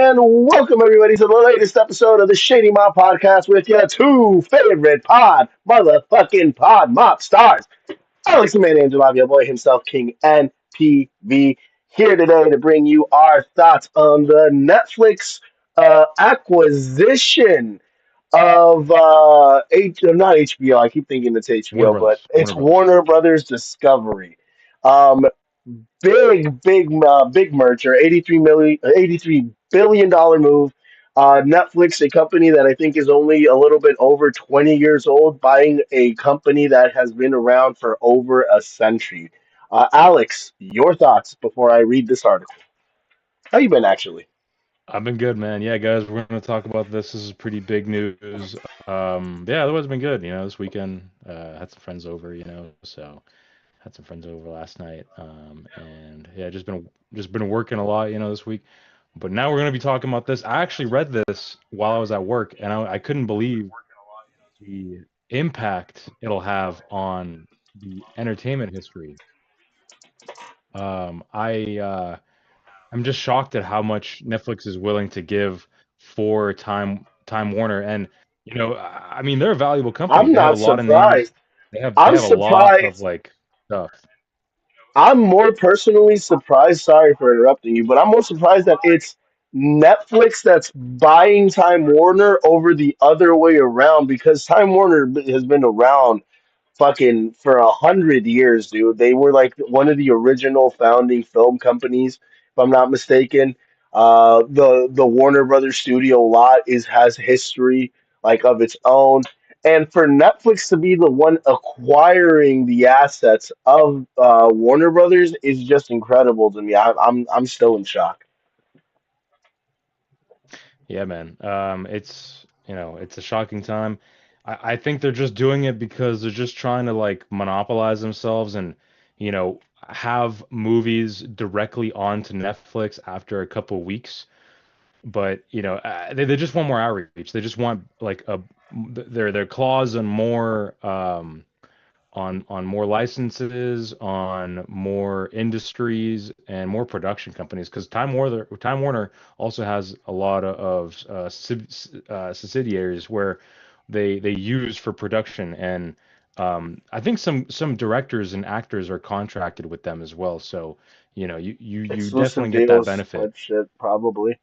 And welcome everybody to the latest episode of the Shady Mob Podcast with your two favorite motherfucking pod mop stars. Alex the Man Angelov, your boy himself, King N.P.V, here today to bring you our thoughts on the Netflix acquisition of not HBO. I keep thinking it's Warner HBO, but Brothers. it's Warner Brothers. Warner Brothers Discovery. Um, big merger, 83 billion dollar move. Netflix, a company that I think is only a little bit over 20 years old, buying a company that has been around for over a century. Alex, your thoughts before I read this article. How you been actually? I've been good, man. Yeah, guys, we're going to talk about this. This is pretty big news. Yeah, otherwise been good. This weekend, had some friends over. So had some friends over last night. And yeah, just been working a lot. This week. But now we're going to be talking about this. I actually read this while I was at work, and I couldn't believe the impact it'll have on the entertainment history. I'm just shocked at how much Netflix is willing to give for Time Warner, and I mean, they're a valuable company. I'm They have a not lot of names. surprised. They I'm have a lot of surprised. like stuff. I'm more personally surprised. Sorry for interrupting you, but I'm more surprised that it's Netflix that's buying Time Warner over the other way around because Time Warner has been around fucking for 100 years, dude. They were like one of the original founding film companies, if I'm not mistaken. The Warner Brothers studio lot has history like of its own, and for Netflix to be the one acquiring the assets of Warner Brothers is just incredible to me. I'm still in shock. Yeah, man. It's a shocking time. I think they're just doing it because they're just trying to like monopolize themselves and have movies directly onto Netflix after a couple weeks. But they just want more outreach. They just want like their clause on more on more licenses, on more industries and more production companies, because Time Warner also has a lot of subsidiaries where they use for production, and I think some directors and actors are contracted with them as well. So you Exclusive definitely get that deals, benefit. type shit, probably.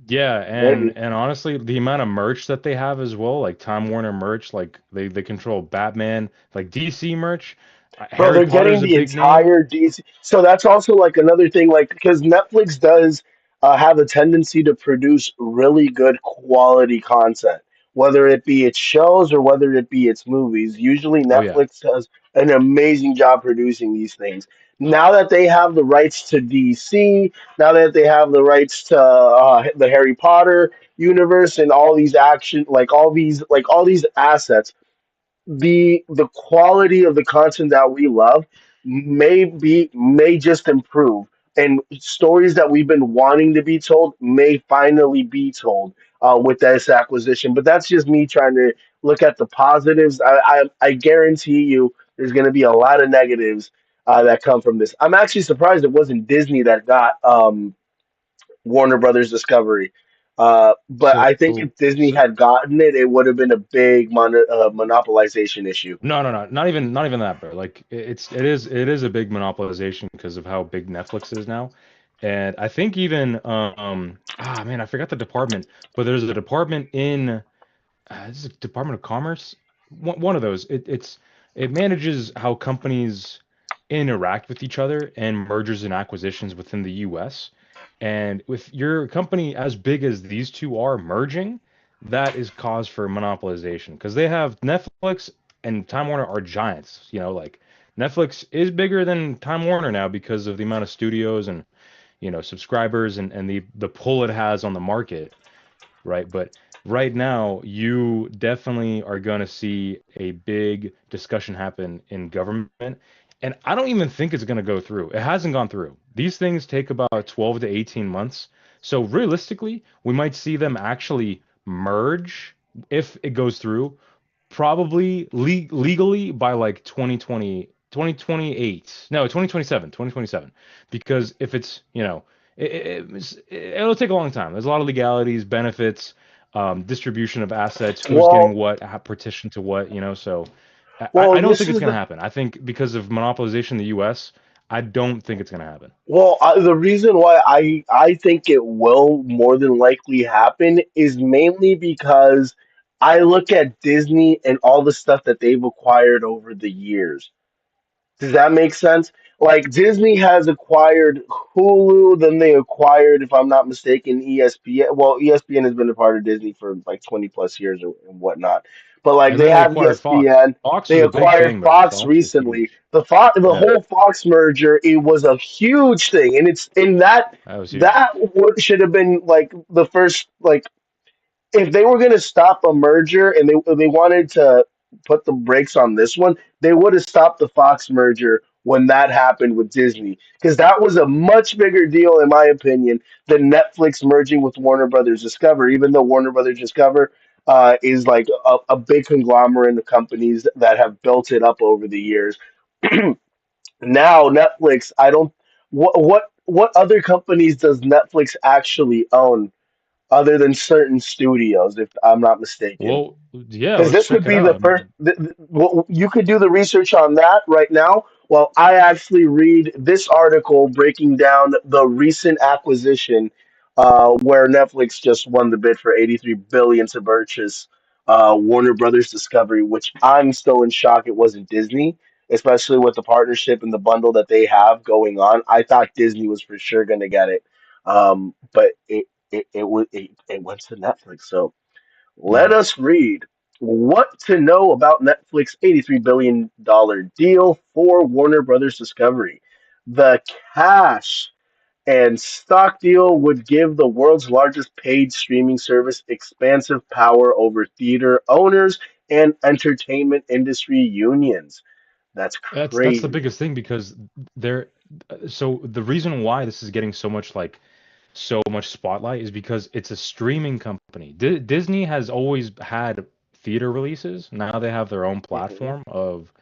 Yeah, Maybe. and honestly, the amount of merch that they have as well, like Time Warner merch, like they control Batman, like DC merch. Bro, Harry they're getting Potter's a the big name. entire DC. So that's also like another thing, like because Netflix does have a tendency to produce really good quality content, whether it be its shows or whether it be its movies. Usually, Oh yeah. Netflix does an amazing job producing these things. Now that they have the rights to DC, now that they have the rights to the Harry Potter universe and all these action, like all these assets, the quality of the content that we love may just improve, and stories that we've been wanting to be told may finally be told with this acquisition. But that's just me trying to look at the positives. I guarantee you there's going to be a lot of negatives that come from this. I'm actually surprised it wasn't Disney that got Warner Brothers Discovery. But So, I think if Disney so had gotten it, it would have been a big monopolization issue. no, not even that, bro. Like it is a big monopolization because of how big Netflix is now, and I think even man, I forgot the department, but there's a department in this is a Department of Commerce, one of those. It manages how companies interact with each other and mergers and acquisitions within the US. And with your company as big as these two are merging, that is cause for monopolization because they have Netflix and Time Warner are giants. Like Netflix is bigger than Time Warner now because of the amount of studios and subscribers and the pull it has on the market, right? But right now, you definitely are going to see a big discussion happen in government. And I don't even think it's going to go through. It hasn't gone through. These things take about 12 to 18 months. So realistically, we might see them actually merge if it goes through, probably legally by like 2020, 2028. No, 2027, 2027. Because if it's it'll take a long time. There's a lot of legalities, benefits, distribution of assets, who's getting Well, what, partition to what, so I well, don't this think it's is going the to happen. I think because of monopolization in the US, I don't think it's going to happen. the reason why I think it will more than likely happen is mainly because I look at Disney and all the stuff that they've acquired over the years. Does that make sense? Like Disney has acquired Hulu, then they acquired, if I'm not mistaken, ESPN. Well, ESPN has been a part of Disney for like 20 plus years and whatnot. But like And they then they have acquired Fox. ESPN, Fox they was a big acquired thing, man. Fox Fox was recently. huge. The Yeah, whole Fox merger, it was a huge thing, and it's in that that was huge. that what should have been like the first like if they were going to stop a merger and they wanted to put the brakes on this one, they would have stopped the Fox merger when that happened with Disney because that was a much bigger deal in my opinion than Netflix merging with Warner Brothers Discovery. Even though Warner Brothers Discovery is like a big conglomerate of companies that have built it up over the years. Now Netflix, I don't. What other companies does Netflix actually own? Other than certain studios, if I'm not mistaken. Well, yeah, Because let's this would check it be out. the I first. mean, Well, you could do the research on that right now. Well, I actually read this article breaking down the recent acquisition, where Netflix just won the bid for 83 billion to purchase Warner Brothers Discovery, which I'm still in shock it wasn't Disney, especially with the partnership and the bundle that they have going on. I thought Disney was for sure going to get it, but it went to Netflix. So let mhm. us read what to know about Netflix $83 billion deal for Warner Brothers Discovery. The cash and stock deal would give the world's largest paid streaming service expansive power over theater owners and entertainment industry unions. That's That's the crazy. biggest thing because they're so the reason why this is getting so much spotlight is because it's a streaming company. Disney has always had theater releases. Now they have their own Mhm. platform of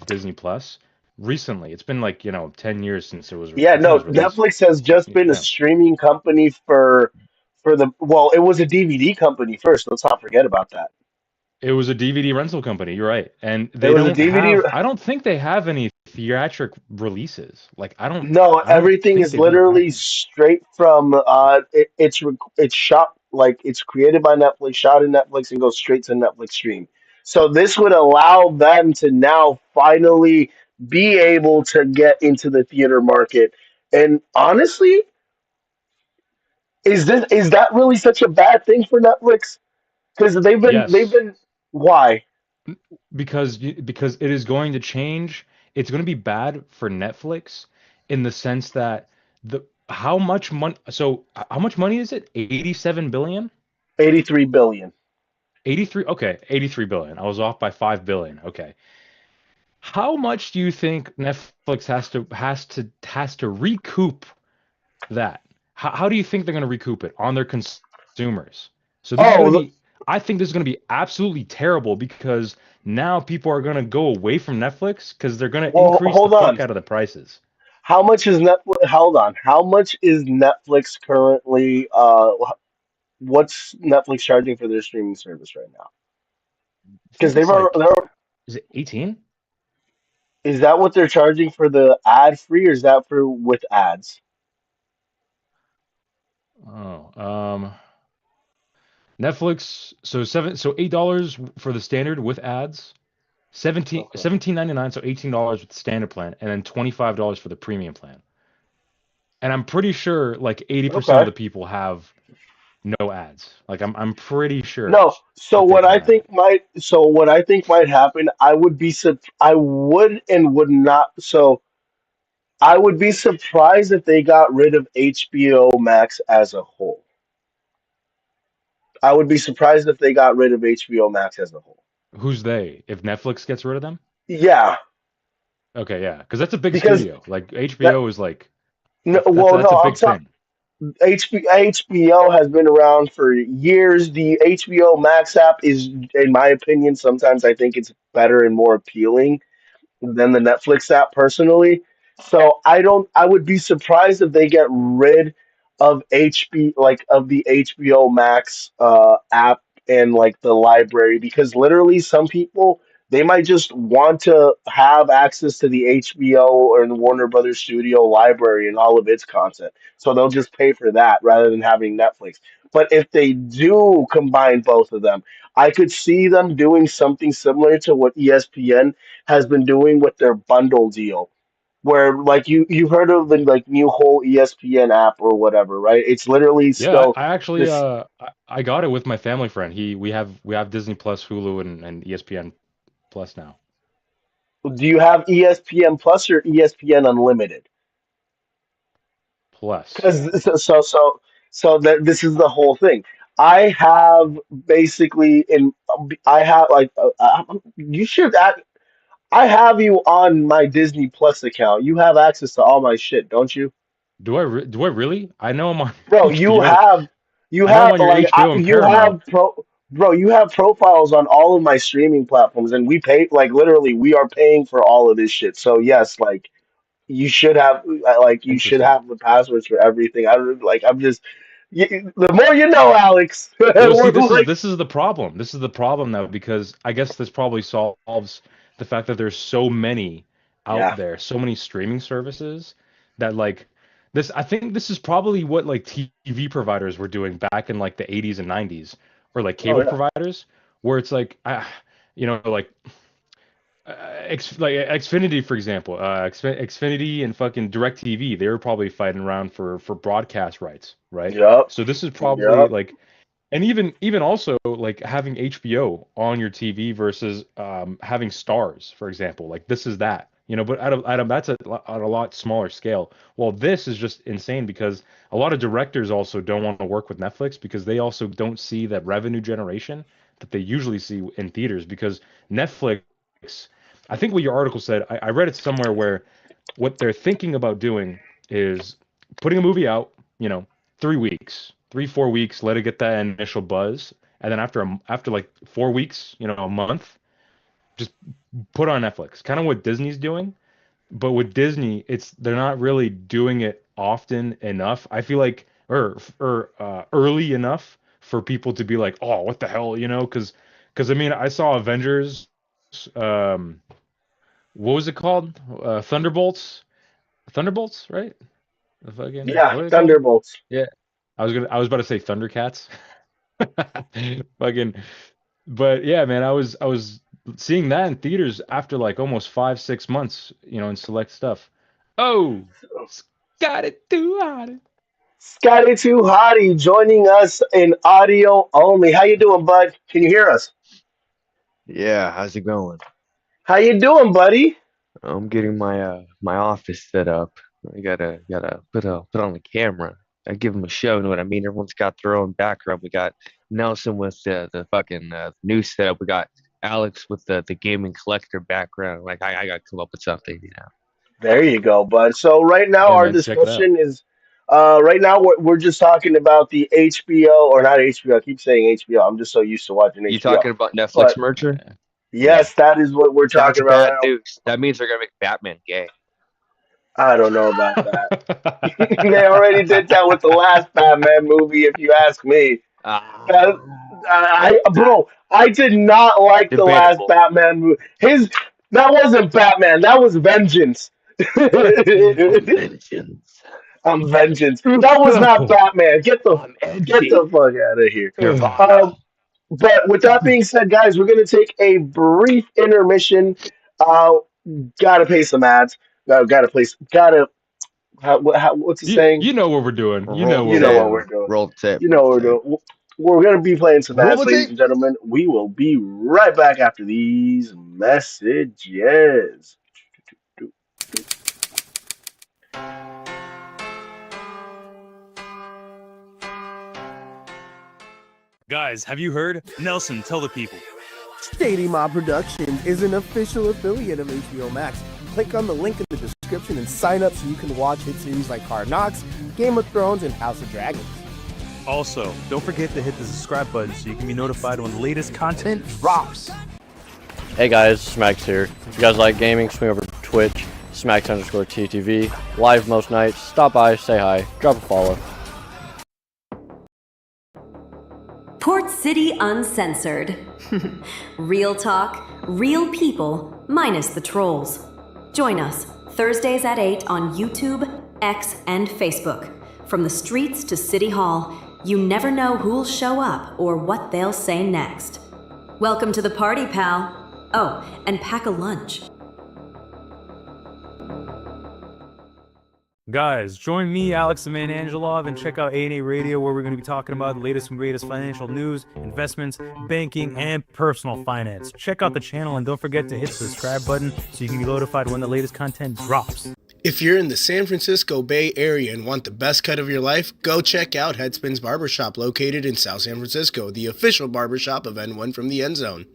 Disney Plus. Recently, it's been like, 10 years since Yeah, I think it no, was released. Netflix has just been a Yeah. streaming company for the well, it was a DVD company first. Let's not forget about that. It was a DVD rental company, you're right. And It was a DVD. I don't think they have any theatric releases. Like No, I don't everything think is they've ever had literally them. straight from it's shot like it's created by Netflix, shot in Netflix, and goes straight to Netflix stream. So this would allow them to now finally be able to get into the theater market. And honestly, is that really such a bad thing for Netflix? Because they've Yes. been why? Because it is going to change. It's going to be bad for Netflix in the sense that the how much money so how much money is it? 87 billion? 83 billion. 83, okay, 83 billion. I was off by 5 billion. Okay. How much do you think Netflix has to recoup that? How do you think they're going to recoup it on their consumers? So this is going to Oh, be, I think this is going to be absolutely terrible because now people are going to go away from Netflix because they're going to well, increase the hold fuck on. out of the prices. How much is Netflix? Hold on. How much is Netflix currently? What's Netflix charging for their streaming service right now? I Because think it's like, they're is it 18? is that what they're charging for the ad free, or is that for with ads? Oh, Netflix, so $8 for the standard with ads, 17 Okay. 17.99, so $18 with the standard plan, and then $25 for the premium plan. And I'm pretty sure like 80% of Okay. the people have no ads. Like I'm pretty sure No. So that they what I don't have think it. might so what I think might happen, I would and would not. So I would be surprised if they got rid of HBO Max as a whole. I would be surprised if they got rid of HBO Max as a whole. Who's they? If Netflix gets rid of them? Yeah, Okay, yeah, because that's a big because studio. Like that HBO is like no, well, that's no, a I'm big talking. thing. HBO has been around for years. The HBO Max app is, in my opinion, sometimes I think it's better and more appealing than the Netflix app personally. So I would be surprised if they get rid of of the HBO Max app and like the library, because literally some people, they might just want to have access to the HBO or the Warner Brothers Studio library and all of its content. So they'll just pay for that rather than having Netflix. But if they do combine both of them, I could see them doing something similar to what ESPN has been doing with their bundle deal, where like you've heard of the like new whole ESPN app or whatever, right? It's literally Yeah, still I actually this. I got it with my family friend. We have Disney Plus, Hulu, and ESPN Plus now. Do you have ESPN Plus or ESPN Unlimited? Plus. Because that this is the whole thing. I have basically in I have like you should act, I have you on my Disney Plus account. You have access to all my shit, don't you? Do I really? I know I'm on Bro, HBO. you I know I'm have on your like HBO and you Paramount. have bro, you have profiles on all of my streaming platforms, and we pay like literally we are paying for all of this shit. So yes, like you should Interesting. have the passwords for everything. I don't like I'm just the more you know, Alex. Well, see, We're like this is the problem. This is the problem now because I guess this probably solves the fact that there's so many out yeah. there, so many streaming services that like this. I think this is probably what like TV providers were doing back in like the 80s and 90s, or like Oh cable yeah. providers, where it's like, like like Xfinity, for example, Xfinity and fucking DirecTV, they were probably fighting around for broadcast rights, right? Yup. So this is probably Yup. like, and even also like having HBO on your TV versus having Stars, for example, like this is that, but at a that's at a lot smaller scale. Well, this is just insane because a lot of directors also don't want to work with Netflix because they also don't see that revenue generation that they usually see in theaters because Netflix. I think what your article said, I read it somewhere where what they're thinking about doing is putting a movie out, 3 weeks, 4 weeks, let it get that initial buzz, and then after like 4 weeks, a month, just put on Netflix. Kind of what Disney's doing, but with Disney, they're not really doing it often enough. I feel like or early enough for people to be like, oh, what the hell, because I mean, I saw Avengers, um, what was it called? Thunderbolts, right? The fucking Yeah. what are they called? Thunderbolts. Yeah, I was about to say Thundercats. Fucking, but yeah, man, I was seeing that in theaters after like almost 5, 6 months, in select stuff. Oh, got it too hot. Scotty Too Hottie joining us in audio only. How you doing, bud? Can you hear us? Yeah, how's it going? How you doing, buddy? I'm getting my office set up. I gotta put on the camera. I give them a show. Know what I mean? Everyone's got their own background. We got Nelson with the fucking news setup. We got Alex with the gaming collector background. Like I gotta come up with something. There you go, bud. So right now Yeah, our man, check it out. discussion is right now we're just talking about the HBO, or not HBO. I keep saying HBO. I'm just so used to watching You HBO. talking about Netflix But merger? Yeah, yeah. yes, that is what we're That's talking about bad right now. news. That means they're gonna make Batman gay. I don't know about that. They already did that with the last Batman movie, if you ask me. Ah, Bro, I did not like the last debatable. Batman movie. That wasn't Batman. That was Vengeance. I'm vengeance. I'm Vengeance. That was not Batman. I'm Get the edgy. fuck out of here. Nirvana. Um, but with that being said, guys, we're gonna take a brief intermission. Uh, gotta pay some ads. Gotta place. Gotta. What's the you saying? you know what we're doing. You Roll know You what the we're know tape. what doing. we're doing. Roll the tape. You Roll know what the we're tape. doing. We're gonna be playing some Roll ads, the ladies tape. and gentlemen. We will be right back after these messages. Guys, have you heard? Nelson, tell the people. Shady Mob Productions is an official affiliate of HBO Max. Click on the link in the description and sign up so you can watch hit series like Hard Knocks, Game of Thrones, and House of Dragons. Also, don't forget to hit the subscribe button so you can be notified when the latest content drops. Hey guys, it's Max here. If you guys like gaming, swing over to Twitch, Smacks_TTV, live most nights. Stop by, say hi, drop a follow. Port City Uncensored. Real talk, real people, minus the trolls. Join us Thursdays at 8 on YouTube, X, and Facebook. From the streets to City Hall, you never know who'll show up or what they'll say next. Welcome to the party, pal. Oh, and pack a lunch. Guys, join me, Alex the Man Angelov, and check out A&A Radio, where we're going to be talking about the latest and greatest financial news, investments, banking, and personal finance. Check out the channel, and don't forget to hit the subscribe button so you can be notified when the latest content drops. If you're in the San Francisco Bay Area and want the best cut of your life, go check out Headspins Barbershop, located in South San Francisco, the official barbershop of N1 from the End Zone.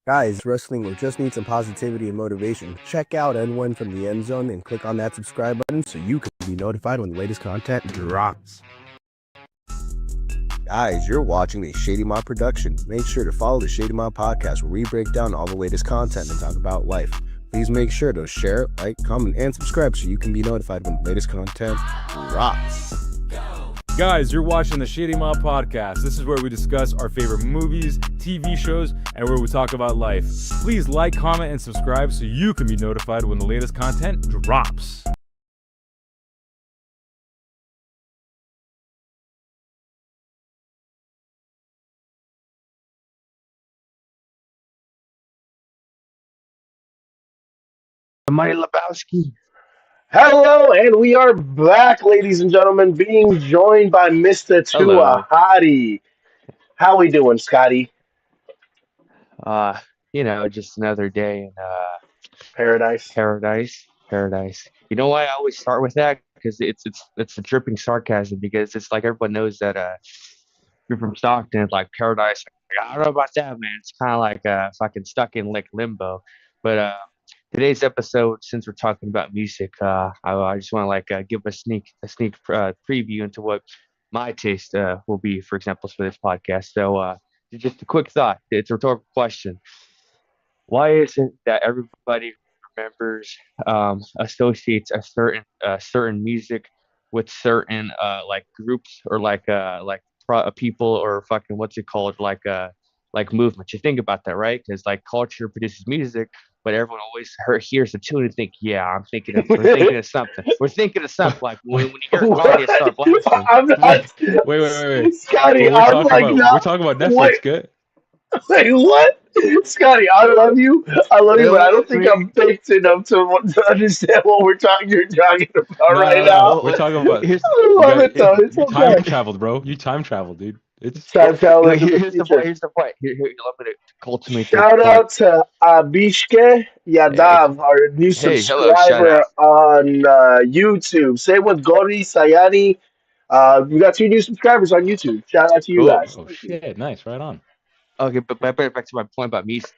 Guys, wrestling or just need some positivity and motivation, check out N1 from the End Zone and click on that subscribe button so you can be notified when the latest content drops. Guys, you're watching the Shady Mob production. Make sure to follow the Shady Mob Podcast, where we break down all the latest content and talk about life. Please make sure to share, like, comment, and subscribe so you can be notified when the latest content drops. Guys, you're watching the Shady Mob Podcast. This is where we discuss our favorite movies, TV shows, and where we talk about life. Please like, comment, and subscribe so you can be notified when the latest content drops. Money Lebowski. Hello, and we are back, ladies and gentlemen, being joined by Mr. Hello. Tuahati. How we doing, Scotty? Just another day in Paradise. paradise. You know why I always start with that? Because it's a dripping sarcasm, because it's like everyone knows that you're from Stockton, it's like paradise. I don't know about that, man. It's kind of like fucking stuck in like limbo. But today's episode, since we're talking about music, I just want to give a sneak preview into what my taste will be, for example, for this podcast. So just a quick thought. It's a rhetorical question. Why is it that everybody remembers, associates a certain music with certain groups, or people, or fucking what's it called, like movements? You think about that, right? Because like culture produces music, but everyone always hears the tune and think, yeah, we're thinking of something. We're thinking of something, like when you hear Kanye start blasting. I'm not. Wait. Scotty, But I'm like we're not. talking about Netflix, Wait, good? wait, what? Scotty, I love you. I love you, but I don't think I'm baked enough to understand what you're talking about right now. We're talking about. Here's I love it though. It's You time okay. traveled, bro. You time traveled, dude. It's Time travel into the here's the future. point. Here's the point. Here, let me cultivate this Shout point. out to Abishke Yadav, our new Hey, hello, shout subscriber out. on YouTube. Same with Gori Sayani. We got 2 new subscribers on YouTube. Shout out to you Cool. guys. oh Thank you. shit, nice, right on. Okay, but back to my point about music.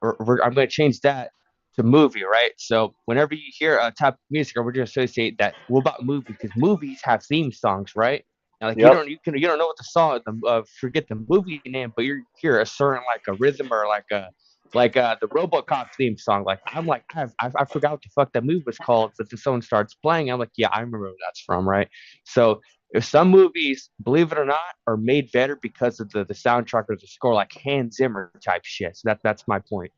I'm going to change that to movie, right? So whenever you hear a type of music, we're going to associate that. What about movies? Because movies have theme songs, right? And like Yep. you don't know what the song, forget the movie name, but you hear a certain like a rhythm, or the RoboCop theme song. Like I'm like I forgot what the fuck that movie was called, but then someone starts playing, I'm like, yeah, I remember where that's from, right? So if some movies, believe it or not, are made better because of the soundtrack or the score, like Hans Zimmer type shit. So that's my point.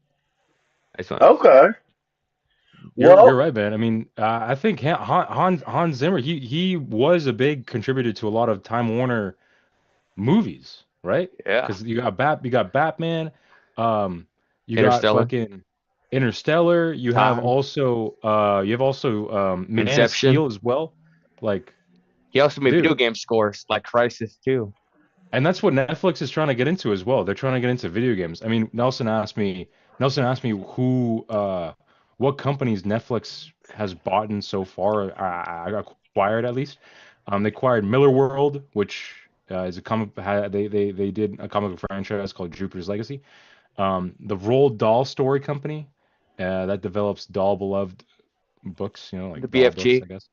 I just want Okay. You're Well, right, man. I mean, I think Hans Zimmer, he was a big contributor to a lot of Time Warner movies, right? yeah, Because you got Batman, um, you got Interstellar, fucking Interstellar. Time, You have also Man of Inception. Steel as well. Like, He also made video dude, game scores like Crisis too. and that's what Netflix is trying to get into as well. They're trying to get into video games. I mean, Nelson asked me what companies Netflix has bought in so far, acquired at least. They acquired Miller World, which is a comic. They did a comic book franchise called Jupiter's Legacy. The Roald Dahl Story Company, that develops Dahl beloved books, The like Dahl books, I BFG. guess.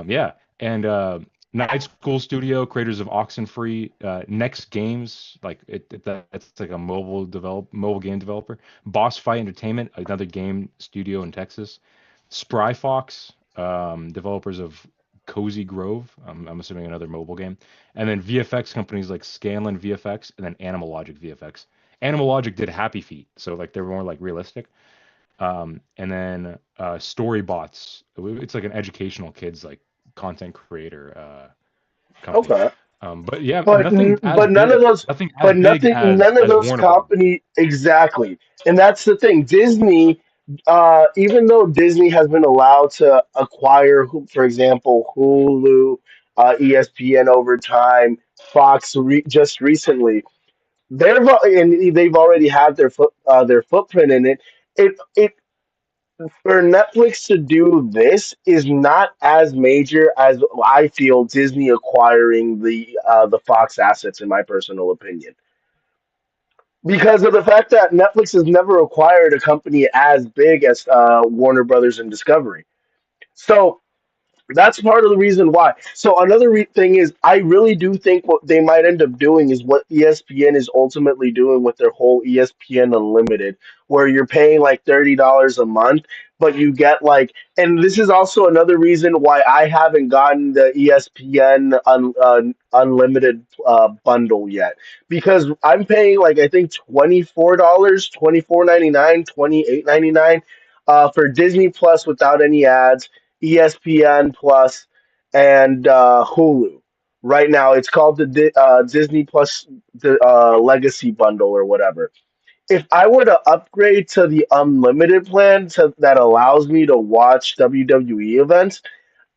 Yeah, and Night School Studio, creators of Oxenfree, Next Games, that's like a mobile game developer. Boss Fight Entertainment, another game studio in Texas. Spry Fox, developers of Cozy Grove. I'm assuming another mobile game, and then VFX companies like Scanlan VFX, and then Animal Logic VFX. Animal Logic did Happy Feet, so like they're more like realistic. And then Storybots. It's like an educational kids like content creator company. Okay. But yeah, But nothing as but none of big, those nothing as but big nothing none of as those Warner Brothers. company exactly. And that's the thing. Disney, even though Disney has been allowed to acquire, for example, Hulu, ESPN over time, just recently, they've already had their footprint in it. It for Netflix to do this is not as major as I feel Disney acquiring the Fox assets, in my personal opinion, because of the fact that Netflix has never acquired a company as big as Warner Brothers and Discovery. So that's part of the reason why. So another thing is, I really do think what they might end up doing is what ESPN is ultimately doing with their whole ESPN Unlimited, where you're paying like $30 a month, but you get like, and this is also another reason why I haven't gotten the ESPN Unlimited bundle yet, because I'm paying like I think $24, 24.99, 28.99 for Disney Plus without any ads, ESPN Plus, and Hulu. Right now, it's called the Disney Plus the Legacy Bundle or whatever. If I were to upgrade to the unlimited plan that allows me to watch WWE events,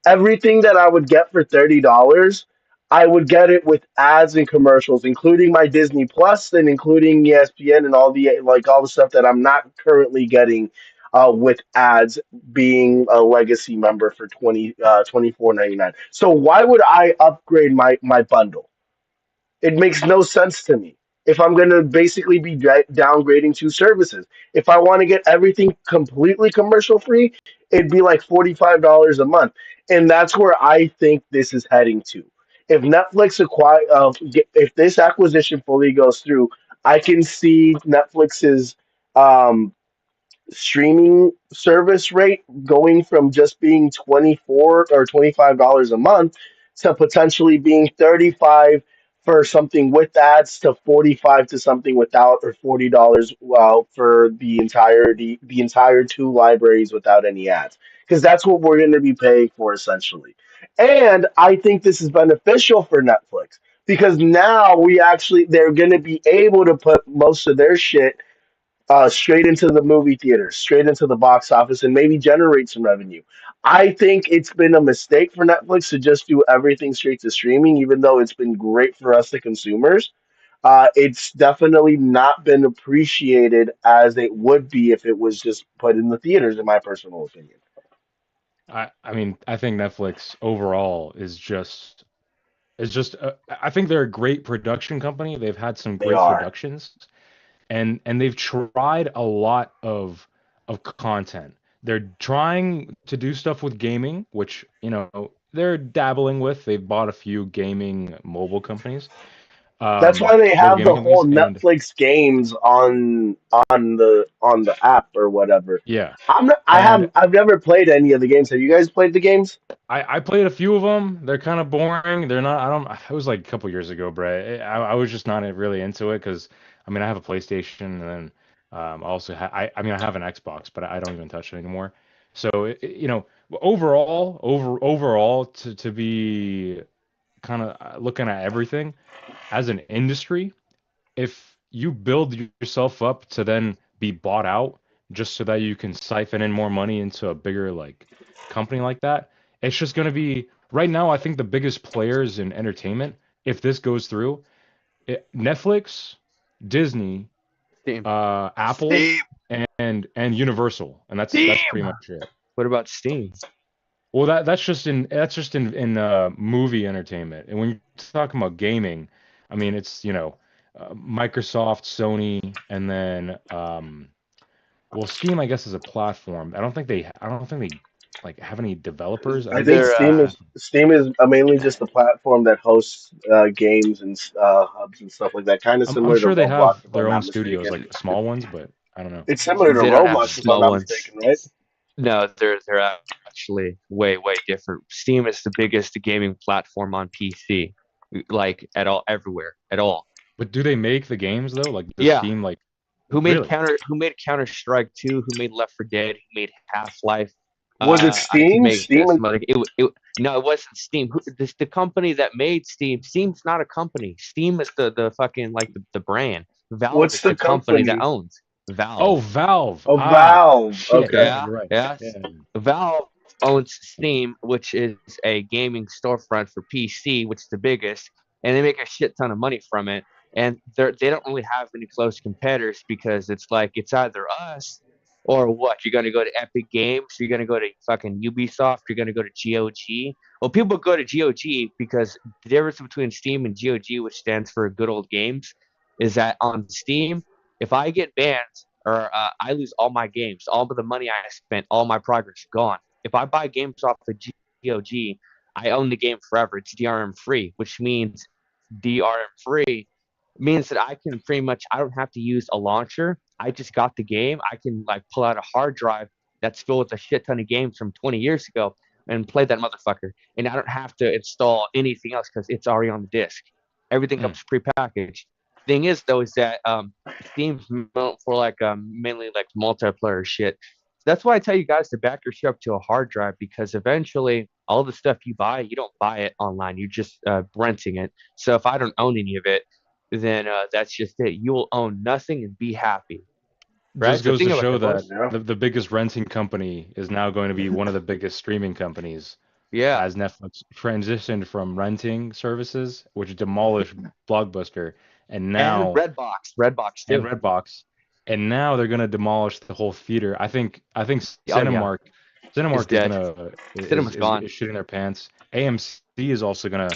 everything that I would get for $30, I would get it with ads and commercials, including my Disney Plus and including ESPN and all the stuff that I'm not currently getting with ads, being a legacy member for 24.99. So why would I upgrade my bundle? It makes no sense to me. If I'm going to basically be downgrading two services, if I want to get everything completely commercial free, it'd be like $45 a month, and that's where I think this is heading to. If if this acquisition fully goes through, I can see Netflix's um, streaming service rate going from just being 24 or $25 a month to potentially being 35 for something with ads, to 45 to something without, or $40 for the entire two libraries without any ads, because that's what we're going to be paying for essentially. And I think this is beneficial for Netflix, because now they're going to be able to put most of their shit straight into the movie theater, straight into the box office, and maybe generate some revenue. I think it's been a mistake for Netflix to just do everything straight to streaming, even though it's been great for us, the consumers. It's definitely not been appreciated as it would be if it was just put in the theaters, in my personal opinion. I mean, I think Netflix overall is just I think they're a great production company. They've had some They great are. productions, and they've tried a lot of content. They're trying to do stuff with gaming, which, they're dabbling with. They've bought a few gaming mobile companies, That's why they mobile have the gaming whole companies, and Netflix games on the app or whatever. yeah, and I've never played any of the games. Have you guys played the games? I played a few of them. They're kind of boring. They're not. I don't. It was like a couple years ago, Brett. I was just not really into it because I mean I have a PlayStation, and then I also I mean I have an Xbox, but I don't even touch it anymore. So overall to be kind of looking at everything as an industry, if you build yourself up to then be bought out just so that you can siphon in more money into a bigger like company like that, it's just going to be right now. I think the biggest players in entertainment, if this goes through, Netflix, Disney, Steam. Apple, Steam. and Universal, and that's Steam. pretty much it. What about Steam? Well, that's just in movie entertainment, and when you're talking about gaming, I mean it's Microsoft, Sony, and then well, Steam I guess is a platform. I don't think they like have any developers. I I think think they They're Steam is mainly just a platform that hosts games and hubs and stuff like that. Kind of I'm similar to sure they Roblox, have if I'm their own not studios, mistaken. like small ones, but I don't know. It's similar to they don't have Roblox, if I'm small not ones. mistaken, right? No, they're actually way different. Steam is the biggest gaming platform on PC, like at all, everywhere, at all. But do they make the games though? Like the Yeah. Steam, like really? Who made Counter-Strike 2, who made Left 4 Dead, who made Half-Life. Was it I could Steam? make Steam this and mother no, it wasn't Steam. The company that made Steam. Steam's not a company. Steam is the fucking like the brand. Valve what's is the the company that company? owns Valve. Oh, Valve. Oh, Ah, Valve. shit. Okay. Yeah, Yeah, you're right. yeah. Yeah. Valve owns Steam, which is a gaming storefront for PC, which is the biggest, and they make a shit ton of money from it. And they don't really have any close competitors because it's like it's either us or what? You're gonna go to Epic Games, you're gonna go to fucking Ubisoft, you're gonna go to GOG. Well, people go to GOG because the difference between Steam and GOG, which stands for Good Old Games, is that on Steam, if I get banned or I lose all my games, all of the money I spent, all my progress gone. If I buy games off of GOG, I own the game forever. It's DRM free, which means DRM free means that I can pretty much I don't have to use a launcher. I just got the game. I can like pull out a hard drive that's filled with a shit ton of games from 20 years ago and play that motherfucker. And I don't have to install anything else because it's already on the disc. Everything Mm. comes prepackaged. Thing is though is that Steam's built for like mainly like multiplayer shit. That's why I tell you guys to back your shit up to a hard drive because eventually all the stuff you buy, you don't buy it online. You're just renting it. So if I don't own any of it, then that's just it. You will own nothing and be happy, right? Just So goes think to about show that, that boys. Yeah. the biggest renting company is now going to be one of the biggest streaming companies Yeah, as Netflix transitioned from renting services, which demolished Blockbuster, and and now Redbox and too. Redbox, and now they're gonna demolish the whole theater. I think Oh yeah, it's Cinemark is dead. gonna Cinema's gone. is shitting their pants. AMC is also gonna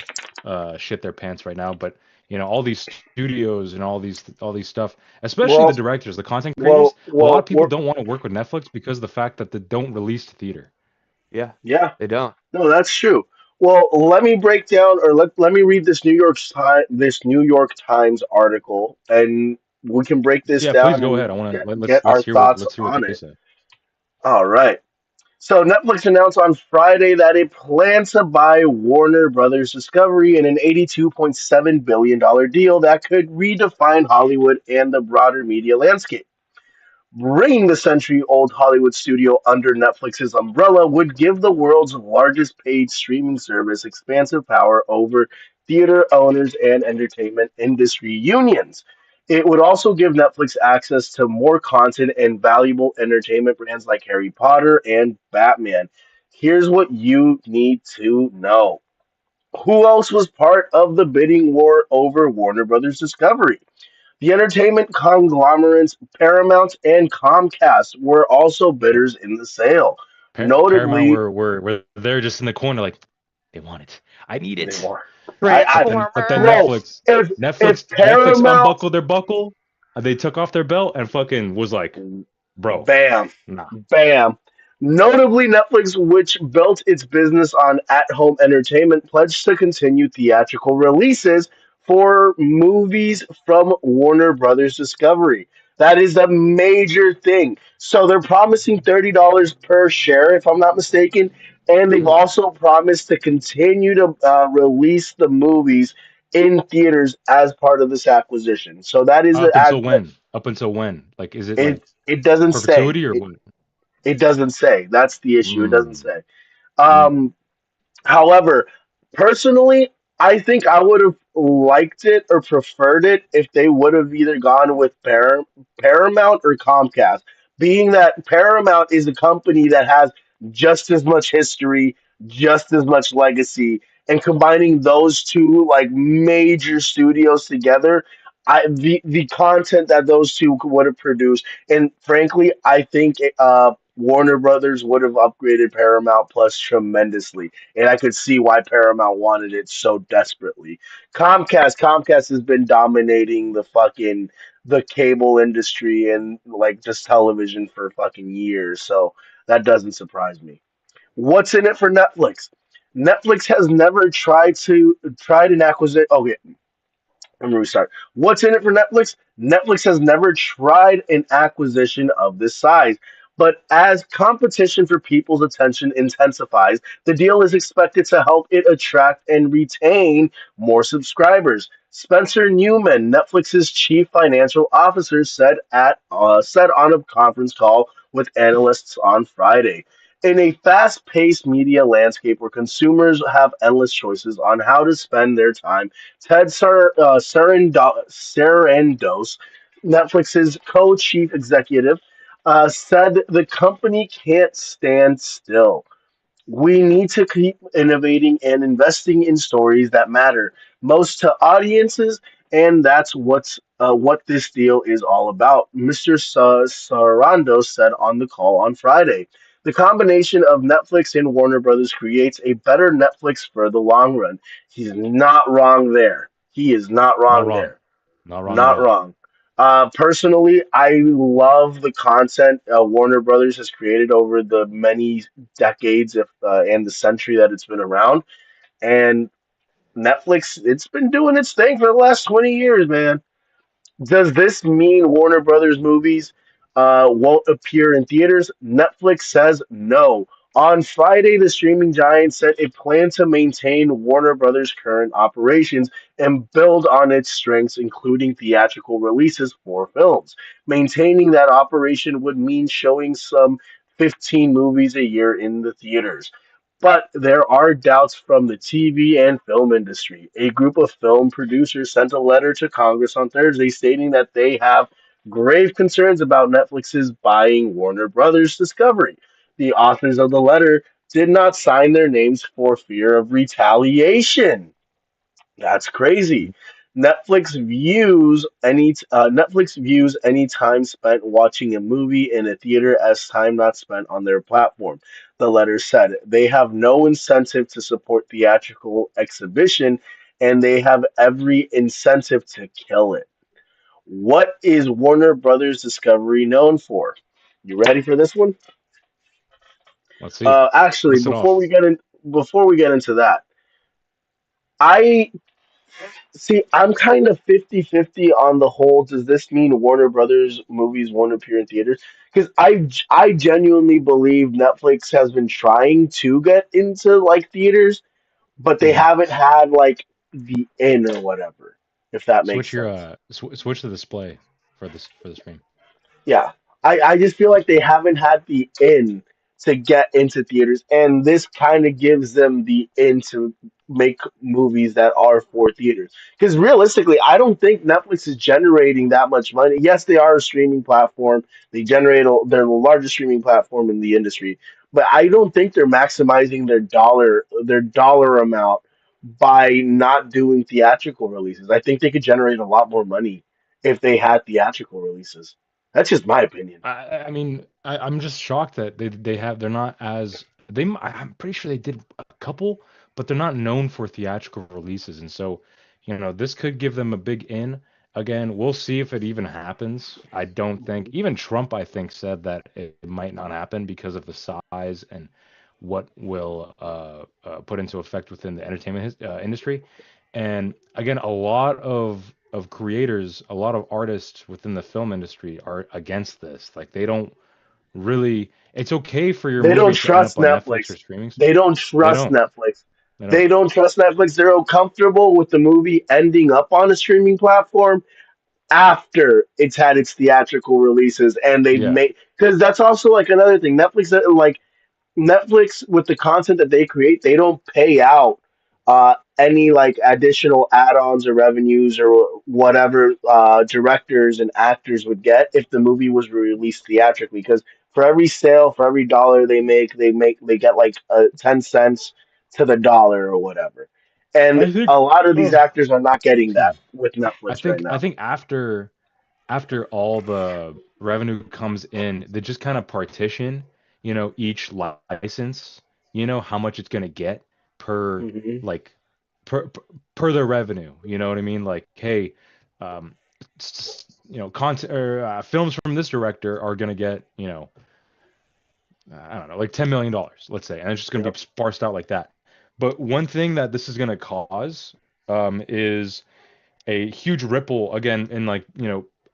shit their pants right now. But all these studios and all these stuff, especially the Well, directors, the content creators. well, A lot of well. people don't want to work with Netflix because of the fact that they don't release to theater. Yeah, Yeah. they don't. No, that's true. Well, let me break down, or let me read this New York Times article, and we can break this Yeah, please down go ahead. I and want to get let's our hear what thoughts let's hear what on they it. say. All right. So Netflix announced on Friday that it plans to buy Warner Brothers Discovery in an $82.7 billion deal that could redefine Hollywood and the broader media landscape. Bringing the century-old Hollywood studio under Netflix's umbrella would give the world's largest paid streaming service expansive power over theater owners and entertainment industry unions. It would also give Netflix access to more content and valuable entertainment brands like Harry Potter and Batman. Here's what you need to know. Who else was part of the bidding war over Warner Brothers Discovery? The entertainment conglomerates Paramount and Comcast were also bidders in the sale. Paramount Notably, were they're just in the corner like they want it. I need they it. were. But then Transformers. Bro, if Netflix Paramount, unbuckled their buckle, they took off their belt and fucking was like, bro, bam, nah. bam. Notably, Netflix, which built its business on at-home entertainment, pledged to continue theatrical releases for movies from Warner Brothers Discovery. That is a major thing. So they're promising $30 per share, if I'm not mistaken, and they've Mm. also promised to continue to release the movies in theaters as part of this acquisition. So that is the Up until act. when? Up until when? Like, is it It like it doesn't say. perpetuity or It, what? it doesn't say. That's the issue. It doesn't Mm, say. mm. Um, However, personally, I think I would have liked it or preferred it if they would have either gone with Paramount or Comcast, being that Paramount is a company that has just as much history, just as much legacy, and combining those two like major studios together, the content that those two would have produced, and frankly, I think Warner Brothers would have upgraded Paramount Plus tremendously, and I could see why Paramount wanted it so desperately. Comcast has been dominating the cable industry and like just television for fucking years, so that doesn't surprise me. What's in it for Netflix? Netflix has never tried an acquisition. Okay, let me restart. What's in it for Netflix? Netflix has never tried an acquisition of this size, But as competition for people's attention intensifies, the deal is expected to help it attract and retain more subscribers. Spencer Newman, Netflix's chief financial officer, said on a conference call with analysts on Friday. In a fast-paced media landscape where consumers have endless choices on how to spend their time, Sarandos, Netflix's co-chief executive, said the company can't stand still. We need to keep innovating and investing in stories that matter most to audiences, and that's what this deal is all about, Mr. Sarando said on the call on Friday. The combination of Netflix and Warner Brothers creates a better Netflix for the long run. He's not wrong there. He is not Not wrong wrong. there. Not wrong at Not all. wrong. Personally, I love the content Warner Brothers has created over the many decades and the century that it's been around. And Netflix, it's been doing its thing for the last 20 years, man. Does this mean Warner Brothers movies won't appear in theaters? Netflix says no. On Friday, the streaming giant said it planned to maintain Warner Brothers' current operations and build on its strengths, including theatrical releases for films. Maintaining that operation would mean showing some 15 movies a year in the theaters. But there are doubts from the TV and film industry. A group of film producers sent a letter to Congress on Thursday stating that they have grave concerns about Netflix's buying Warner Brothers Discovery. The authors of the letter did not sign their names for fear of retaliation. That's crazy. Netflix views any time spent watching a movie in a theater as time not spent on their platform. The letter said they have no incentive to support theatrical exhibition, and they have every incentive to kill it. What is Warner Brothers Discovery known for? You ready for this one? Let's see. Actually, List it off. before we get into that, I see, I'm kind of 50-50 on the whole. Does this mean Warner Brothers movies won't appear in theaters? Because I genuinely believe Netflix has been trying to get into like theaters, but they Hmm. haven't had like the in or whatever, if that makes Switch your sense. switch the display for the stream. Yeah, I just feel like they haven't had the in to get into theaters, and this kind of gives them the in to make movies that are for theaters. Because realistically, I don't think Netflix is generating that much money. Yes, they are a streaming platform. They're the largest streaming platform in the industry, but I don't think they're maximizing their dollar amount by not doing theatrical releases. I think they could generate a lot more money if they had theatrical releases. That's just my opinion. I mean, I'm just shocked that they're not as I'm pretty sure they did a couple, but they're not known for theatrical releases, and so this could give them a big in. Again, we'll see if it even happens. I don't think even Trump, I think, said that it might not happen because of the size and what will put into effect within the entertainment industry. And again, a lot of creators, a lot of artists within the film industry are against this. Like they don't really. It's okay for your They don't movie to end up trust on Netflix or Netflix. streaming. They don't They trust don't. Netflix. They don't. They don't trust Netflix. They're uncomfortable with the movie ending up on a streaming platform after it's had its theatrical releases, and they Yeah. make because that's also like another thing. Netflix with the content that they create, they don't pay out any like additional add-ons or revenues or whatever directors and actors would get if the movie was released theatrically. Because for every sale, for every dollar they get like 10 cents to the dollar or whatever. And I think. a lot of these Oh, actors are not getting excuse that me. with I Netflix right think. I now. think after all the revenue comes in, they just kind of partition, each license, how much it's gonna get per Hmm. like per per per their revenue. You know what I mean? Like, hey, um, content or films from this director are gonna get, I don't know, like $10 million, let's say, and it's just gonna be Yep. sparsed out like that. But one thing that this is gonna cause is a huge ripple again in like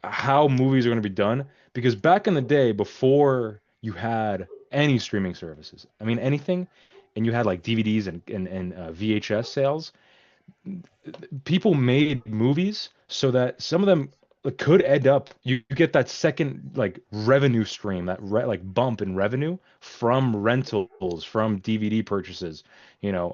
how movies are going to be done because back in the day before you had any streaming services. I mean, anything, and you had like DVDs and VHS sales. People made movies so that some of them could end up you get that second like revenue stream, that like bump in revenue from rentals, from DVD purchases, you know,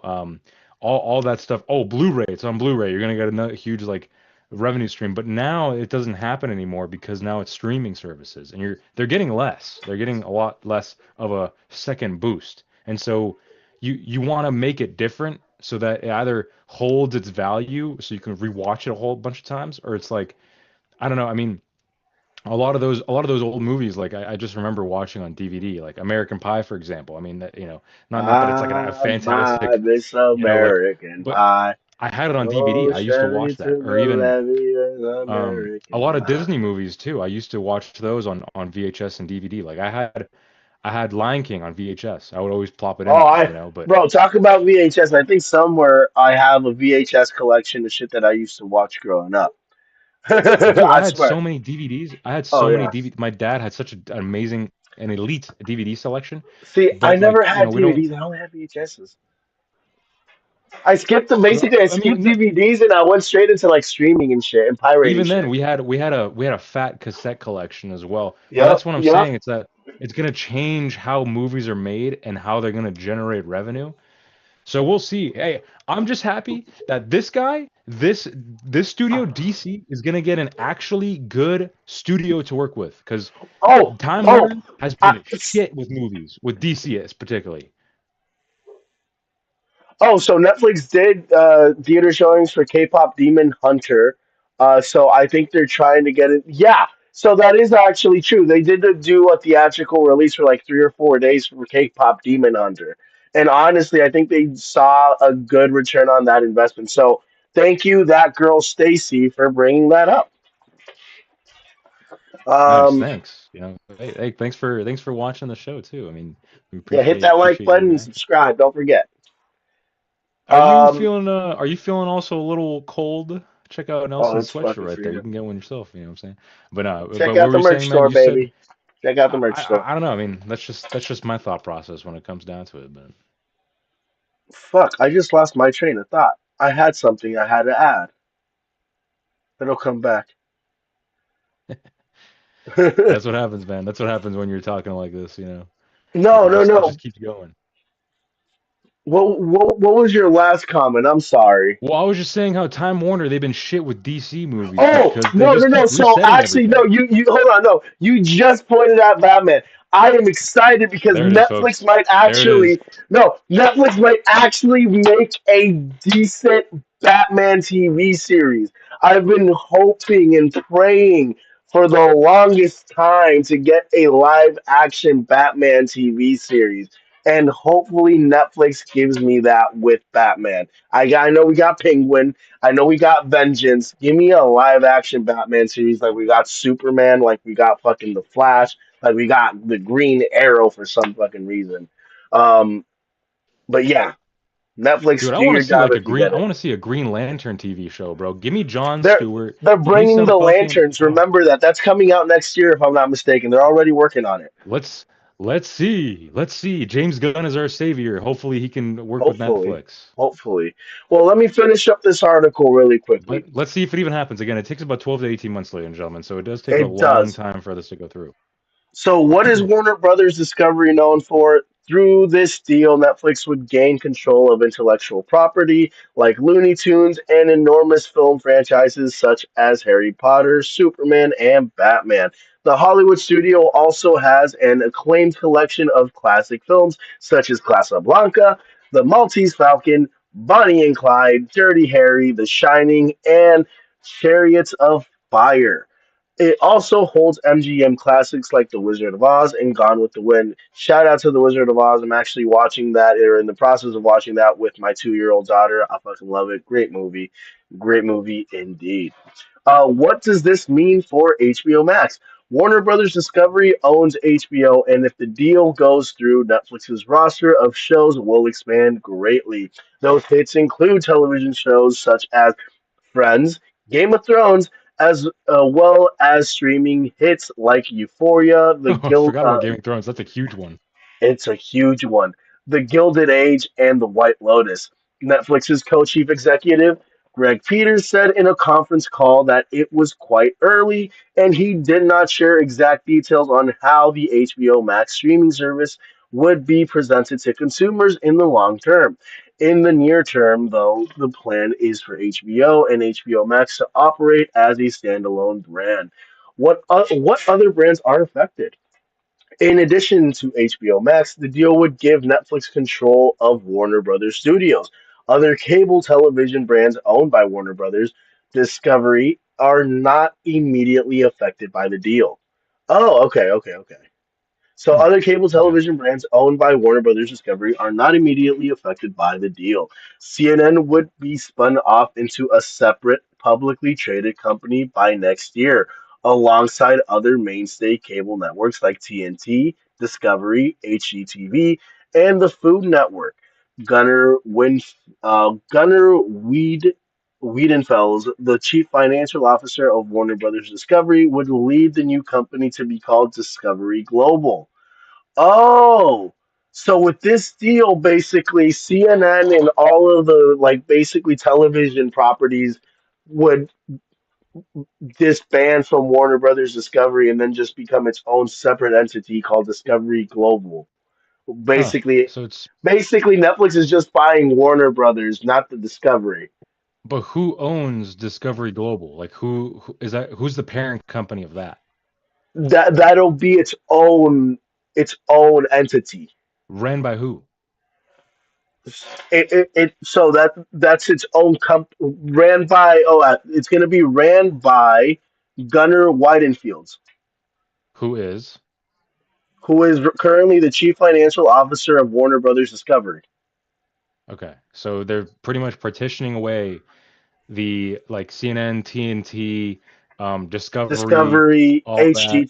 all that stuff. Oh, Blu-ray, it's on Blu-ray. You're gonna get another huge like revenue stream. But now it doesn't happen anymore because now it's streaming services, and they're getting less. They're getting a lot less of a second boost. And so you want to make it different so that it either holds its value so you can rewatch it a whole bunch of times, or it's like, I don't know. I mean, a lot of those old movies, like I just remember watching on DVD, like American Pie, for example. I mean, that, not that it's like a My fantastic, Miss like, American but Pie. I had it on DVD. Oh, I used to Chevy watch to that, or the even levee, a American lot of Pie. Disney movies too. I used to watch those on VHS and DVD. Like I had Lion King on VHS. I would always plop it in Oh, there, but bro, talk about VHS. I think somewhere I have a VHS collection of shit that I used to watch growing up. dude, I I had swear. so many DVDs. I had Oh so many yeah. DVD. My dad had such an amazing and elite DVD selection, See, I but never like, had we don't. DVDs. I only had VHSs. I skipped them. But Basically, I I mean, skipped DVDs and I went straight into like streaming and shit and pirating even then shit. we had a fat cassette collection as well. But Yep, that's what I'm yep. saying. It's that it's gonna change how movies are made and how they're gonna generate revenue. So we'll see. Hey, I'm just happy that this guy, this studio, DC, is gonna get an actually good studio to work with, because Oh, Time oh. Warner has I, been shit with movies, with DC particularly. Oh, so Netflix did theater showings for K-pop Demon Hunter. So I think they're trying to get it. Yeah, so that is actually true. They did do a theatrical release for like 3 or 4 days for K-pop Demon Hunter, and honestly, I think they saw a good return on that investment. So thank you, that girl Stacy, for bringing that up. Nice, Um, thanks. Hey, thanks for watching the show too. I mean, we yeah, hit appreciate that like appreciate your button and reaction. subscribe. Don't forget. Are you Um, feeling also a little cold? Check out oh, Nelson's it's sweatshirt fucking right there. You freedom. can get one yourself. You know what I'm saying? But Check but what out were the you merch saying, man? store, You said baby. Check out the merch store. I don't know. I mean, that's just my thought process when it comes down to it. But Fuck, I just lost my train of thought. I had something I had to add. It'll come back. that's what happens, man. That's what happens when you're talking like this. No, It no, just it no. just keeps going. What was your last comment? I'm sorry. Well, I was just saying how Time Warner, they've been shit with DC movies Oh, because they no, no, just no. keep So resetting actually, no, everything. you hold on, no. You just pointed out Batman. I am excited because There it is, Netflix folks. might There it is. actually no, Netflix might actually make a decent Batman TV series. I've been hoping and praying for the longest time to get a live action Batman TV series. And hopefully Netflix gives me that with Batman. I know we got Penguin. I know we got Vengeance. Give me a live action Batman series like we got Superman, like we got fucking The Flash, like we got the Green Arrow for some fucking reason. Um, but yeah, Netflix, Dude, I do want your to see job like a if you green. get I it. want to see a Green Lantern TV show, bro. Give me John They're Stewart. they're Give me bringing some the fucking. lanterns. Remember that. That's coming out next year, if I'm not mistaken. They're already working on it. Let's let's see. Let's see. James Gunn is our savior. Hopefully, he can work with Hopefully, Netflix. hopefully. Well, let me finish up this article really But quickly. let's see if it even happens. Again, it takes about 12 to 18 months, ladies and gentlemen. So it does take a It long does. time for this to go through. So, what is Warner Brothers Discovery known for? Through this deal, Netflix would gain control of intellectual property like Looney Tunes and enormous film franchises such as Harry Potter, Superman, and Batman. The Hollywood studio also has an acclaimed collection of classic films such as Casablanca, The Maltese Falcon, Bonnie and Clyde, Dirty Harry, The Shining, and Chariots of Fire. It also holds MGM classics like The Wizard of Oz and Gone with the Wind. Shout out to The Wizard of Oz. I'm actually watching that, or in the process of watching that with my 2 year old daughter. I fucking love it. Great movie. Great movie indeed. What does this mean for HBO Max? Warner Brothers Discovery owns HBO, and if the deal goes through, Netflix's roster of shows will expand greatly. Those hits include television shows such as Friends, Game of Thrones, as well as streaming hits like Euphoria, The Oh, I Guild. forgot about Game of Thrones. That's a huge one. It's a huge one. The Gilded Age and The White Lotus. Netflix's co-chief executive, Greg Peters, said in a conference call that it was quite early and he did not share exact details on how the HBO Max streaming service would be presented to consumers in the long term. In the near term, though, the plan is for HBO and HBO Max to operate as a standalone brand. What other brands are affected? In addition to HBO Max, the deal would give Netflix control of Warner Brothers Studios. Other cable television brands owned by Warner Brothers Discovery are not immediately affected by the deal. Oh, okay. So Hmm. other cable Okay. television brands owned by Warner Brothers Discovery are not immediately affected by the deal. CNN would be spun off into a separate publicly traded company by next year, alongside other mainstay cable networks like TNT, Discovery, HGTV, and the Food Network. Gunnar Wiedenfels, the chief financial officer of Warner Brothers Discovery, would lead the new company to be called Discovery Global. Oh, so with this deal, basically CNN and all of the like basically television properties would disband from Warner Brothers Discovery and then just become its own separate entity called Discovery Global. Huh. Basically, So it's basically Netflix is just buying Warner Brothers, not the Discovery. but who owns Discovery Global? Like who is that? Who's the parent company of that? That'll be its own entity. Ran by who? So that's its own ran by it's going to be ran by Gunnar Weidenfields, Who is? who is currently the chief financial officer of Warner Brothers Discovery. Okay. So they're pretty much partitioning away the like CNN, TNT, Discovery, Discovery, all that.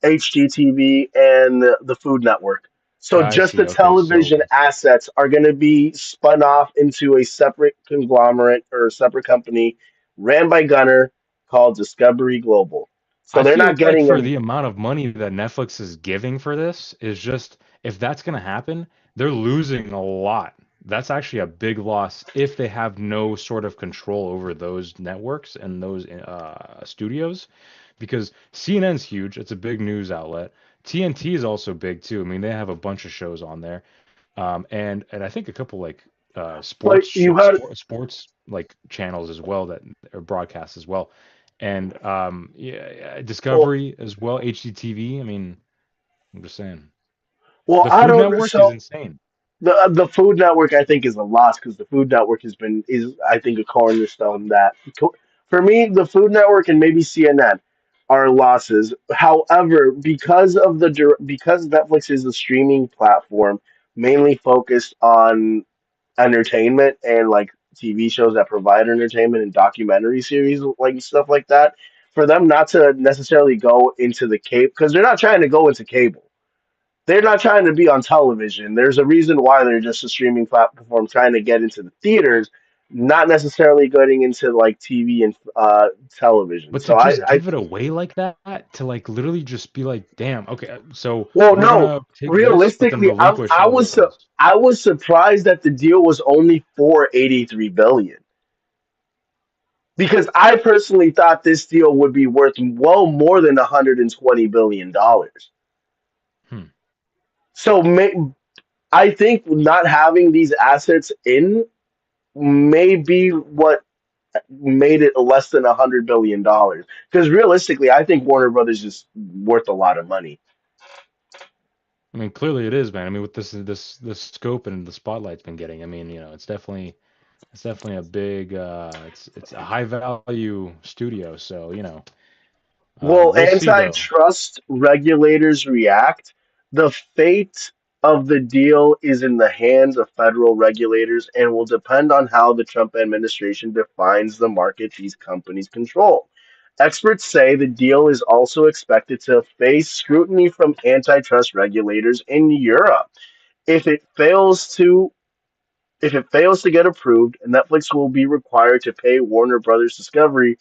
HGTV, and the Food Network. So I just the see. Okay. So television assets are going to be spun off into a separate conglomerate or a separate company ran by Gunnar called Discovery Global. So I they're not feel like getting for any. the amount of money that Netflix is giving for this is just if that's going to happen, they're losing a lot. That's actually a big loss if they have no sort of control over those networks and those studios, because CNN's huge. It's a big news outlet. TNT is also big too. I mean, they have a bunch of shows on there, and I think a couple like But you had sports like channels as well that are broadcast as well, and yeah, well, Discovery as well, HGTV. I mean, I'm just saying well, the I Food don't. Network is So insane. the Food Network, I think, is a loss because the Food Network is I think a cornerstone that for me the Food Network and maybe CNN are losses. However, because Netflix is a streaming platform mainly focused on entertainment and like TV shows that provide entertainment and documentary series like stuff like that, for them not to necessarily go into the cable because they're not trying to go into cable, they're not trying to be on television. There's a reason why they're just a streaming platform trying to get into the theaters, not necessarily getting into like TV and television. But to So I, just I give it away like that, to like literally just be like, damn, okay, so well, we're no, gonna take this, but then realistically, relinquish all this. I was surprised that the deal was only for 83 billion because I personally thought this deal would be worth well more than 120 billion dollars. Hmm. So I think not having these assets in may be what made it less than $100 billion. Because realistically, I think Warner Brothers is worth a lot of money. I mean, clearly it is, man. I mean, with this scope and the spotlight's been getting, I mean, it's definitely a big it's a high value studio, so Will we'll see though. antitrust regulators react? The fate of the deal is in the hands of federal regulators and will depend on how the Trump administration defines the market these companies control. Experts say the deal is also expected to face scrutiny from antitrust regulators in Europe. If it fails to if it fails to get approved, Netflix will be required to pay Warner Brothers Discovery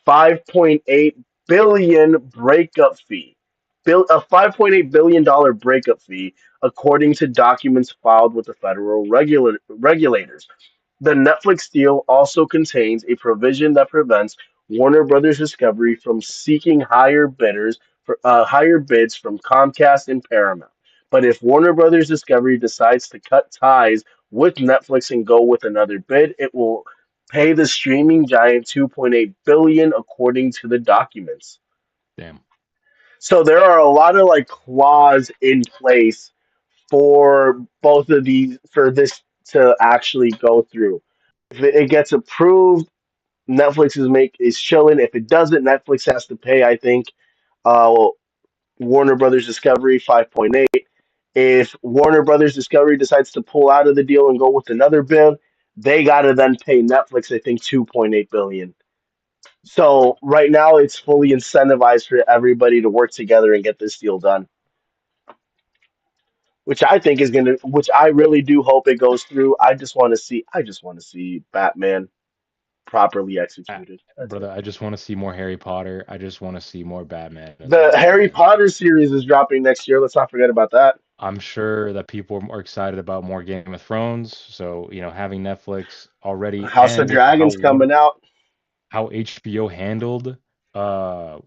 $5.8 billion breakup fee. A $5.8 billion breakup fee, according to documents filed with the federal regulators. The Netflix deal also contains a provision that prevents Warner Brothers Discovery from seeking higher bids from Comcast and Paramount. But if Warner Brothers Discovery decides to cut ties with Netflix and go with another bid, it will pay the streaming giant 2.8 billion according to the documents. Damn. So there are a lot of like clause in place for both of these for this to actually go through. If it gets approved, Netflix is chilling. If it doesn't, Netflix has to pay. I think uh, Warner Brothers Discovery 5.8. If Warner Brothers Discovery decides to pull out of the deal and go with another bid, they gotta then pay Netflix. I think 2.8 billion. So right now, it's fully incentivized for everybody to work together and get this deal done, which I think is gonna, which I really do hope it goes through. I just want to see Batman properly Ah, executed. That's it. brother, I just want to see more Harry Potter. I just want to see more Batman as The well. Harry Potter series is dropping next year. Let's not forget about that. I'm sure that people are more excited about more Game of Thrones. So, having Netflix already House of and with Dragons coming out. how HBO handled uh,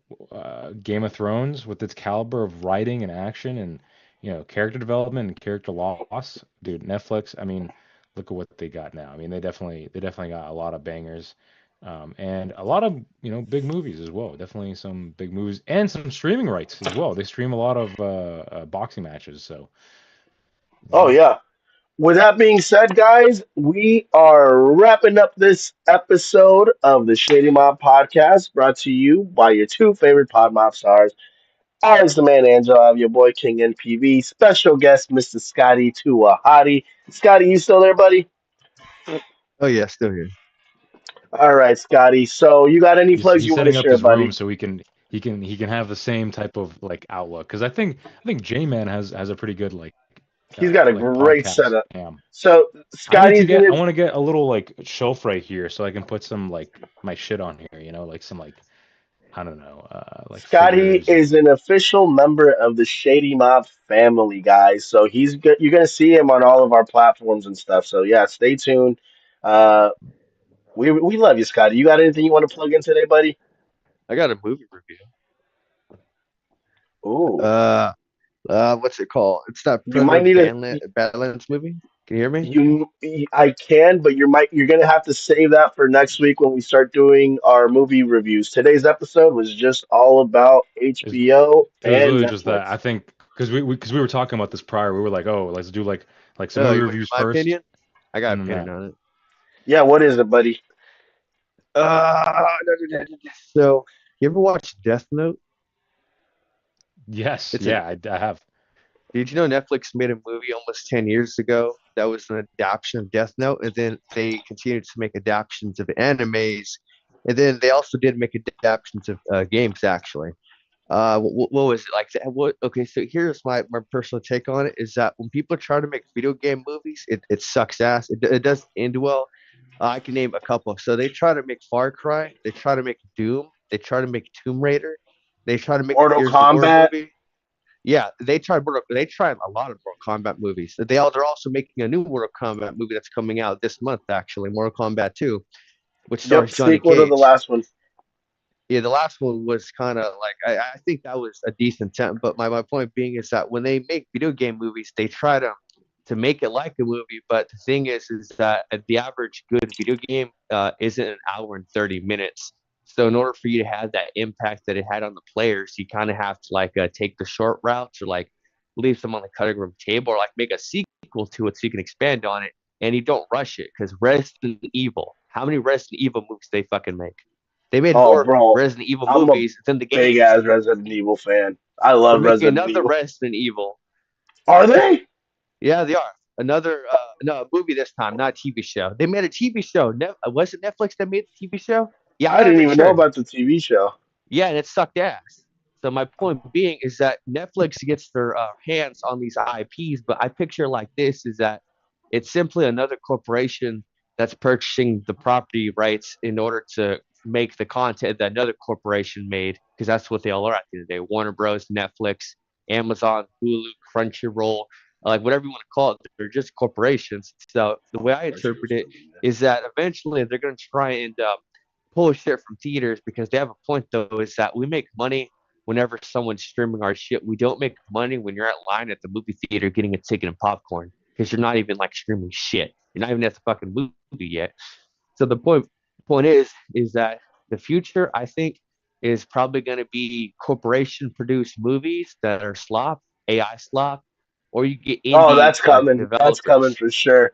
Game of Thrones with its caliber of writing and action and character development and character loss, dude. Netflix, I mean, look at what they got now. I mean, they definitely got a lot of bangers, and a lot of big movies as well. Definitely some big movies and some streaming rights as well. They stream a lot of boxing matches, so you Oh know. yeah. With that being said, guys, we are wrapping up this episode of the Shady Mob Podcast, brought to you by your two favorite Pod Mob stars, Alex the Man Angelov, your boy King N.P.V, special guest Mr. Scotty Tuahati. Scotty, you still there, buddy? Oh yeah, still here. All right, Scotty. So you got any He's plugs he's you want to setting up share, his room buddy? so he can have the same type of like outlook because I think J-Man has a pretty good He's got a like great podcast setup. cam. So Scotty's I gonna want to get a little like shelf right here so I can put some like my shit on here, like some like I don't know, like Scotty figures is and an official member of the Shady Mob family, guys. So you're gonna see him on all of our platforms and stuff. So yeah, stay tuned. Uh, we love you, Scotty. You got anything you want to plug in today, buddy? I got a movie review. Ooh, Uh, what's it called? It's that you might Predator need a Badlands movie. Can you hear me? I can, but you're gonna have to save that for next week when we start doing our movie reviews. Today's episode was just all about it, HBO it was and really just that. I Netflix. think because we were talking about this prior, we were like, oh, let's do like some Oh, movie you want reviews my first opinion? I got and an then that. opinion on it. Yeah, what is it, buddy? So you ever watch Death Note? Yes, It's a yeah, I have. Did you know Netflix made a movie almost 10 years ago that was an adaptation of Death Note, and then they continued to make adaptations of animes, and then they also did make adaptations of games actually. What was it like? What? Okay, so here's my personal take on it is that when people try to make video game movies, it sucks ass. It doesn't end well. I can name a couple. So they try to make Far Cry, they try to make Doom, they try to make Tomb Raider, they try to make the Mortal Gears of War Kombat. movie. Yeah, they tried a lot of Mortal Kombat movies. They're also making a new Mortal Kombat movie that's coming out this month actually, Mortal Kombat 2, which Yep, stars Johnny sequel to the Cage. last one. Yeah, the last one was kind of like I think that was a decent attempt, but my point being is that when they make video game movies, they try to make it like a movie. But the thing is that the average good video game isn't an hour and 30 minutes. So in order for you to have that impact that it had on the players, you kind of have to take the short routes or like leave them on the cutting room table or like make a sequel to it so you can expand on it. And you don't rush it because Resident Evil. How many Resident Evil movies they fucking make? They made Oh, more bro, Resident Evil I'm a movies than the big games. ass Resident Evil fan. I They're love making Resident another Evil. Resident Evil. Are they? Yeah, they are. Another no movie this time, not a TV show. They made a TV show. Was it Netflix that made the TV show? Yeah, I'm I not didn't even even know sure. about the TV show. Yeah, and it sucked ass. So my point being is that Netflix gets their hands on these IPs, but I picture like this is that it's simply another corporation that's purchasing the property rights in order to make the content that another corporation made, because that's what they all are at the end of the day. Warner Bros, Netflix, Amazon, Hulu, Crunchyroll, like whatever you want to call it, they're just corporations. So the way I interpret it is that eventually they're going to try and pull shit from theaters, because they have a point though, is that we make money whenever someone's streaming our shit. We don't make money when you're at line at the movie theater getting a ticket and popcorn, because you're not even like streaming shit. You're not even at the fucking movie yet. So the point is that the future, I think, is probably going to be corporation produced movies that are slop, AI slop, or you get Oh, indie that's coming. That's coming developers, for sure.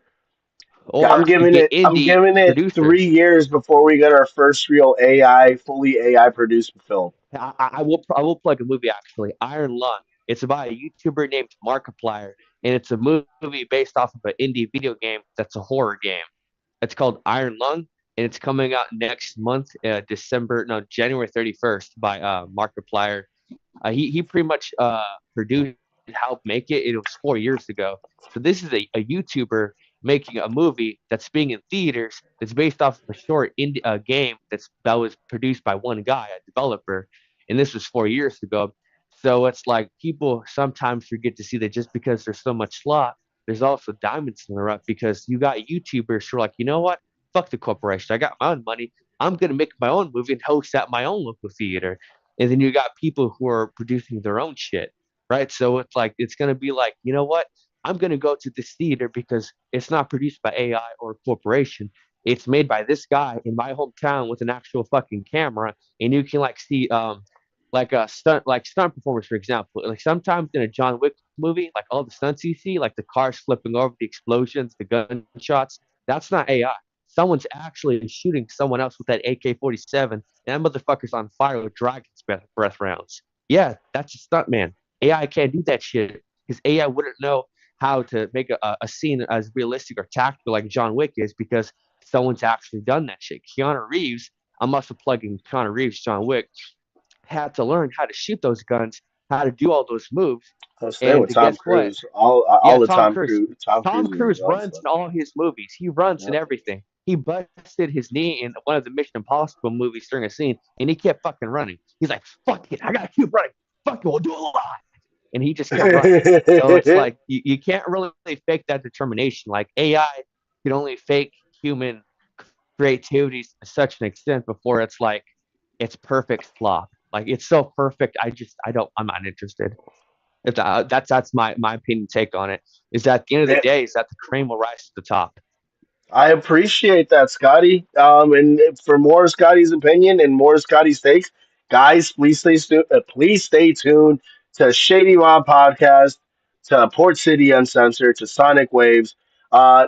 Yeah, I'm or you giving get it. I'm indie giving it producers. 3 years before we get our first real fully AI produced film. I will plug a movie actually, Iron Lung. It's about a YouTuber named Markiplier, and it's a movie based off of an indie video game that's a horror game. It's called Iron Lung, and it's coming out next month, January 31st by Markiplier. He pretty much produced, helped make it. It was 4 years ago. So this is a YouTuber making a movie that's being in theaters, that's based off of a short game that was produced by one guy, a developer, and this was 4 years ago. So it's like people sometimes forget to see that just because there's so much slop, there's also diamonds in the rough, because you got YouTubers who are like, you know what? Fuck the corporation. I got my own money. I'm gonna make my own movie and host at my own local theater. And then you got people who are producing their own shit, right? So it's like it's gonna be like, you know what? I'm gonna go to this theater because it's not produced by AI or a corporation. It's made by this guy in my hometown with an actual fucking camera, and you can like see stunt performers, for example. Like sometimes in a John Wick movie, like all the stunts you see, like the cars flipping over, the explosions, the gunshots, that's not AI. Someone's actually shooting someone else with that AK-47, and that motherfucker's on fire with dragon's breath rounds. Yeah, that's a stunt man. AI can't do that shit, because AI wouldn't know how to make a scene as realistic or tactical like John Wick is, because someone's actually done that shit. Keanu Reeves, I'm also plugging Keanu Reeves, John Wick, had to learn how to shoot those guns, how to do all those moves. I was staying And with Tom guess what? Cruise. All Yeah, the Tom Tom Cruise. Cruise. Tom Tom Cruise is Cruise on runs stuff. in all his movies. He runs in Yep. everything. He busted his knee in one of the Mission Impossible movies during a scene, and he kept fucking running. He's like, fuck it, I gotta keep running. Fuck it, we'll do it live. And he just kept running. So it's like you can't really fake that determination. Like AI can only fake human creativity to such an extent before it's like it's perfect flop. Like it's so perfect, I'm not interested. If that's my opinion take on it. Is that at the end of the day, is that the cream will rise to the top. I appreciate that, Scotty. And for more Scotty's opinion and more Scotty's takes, guys, please stay tuned to Shady Mob Podcast, to Port City Uncensored, to Sonic Waves.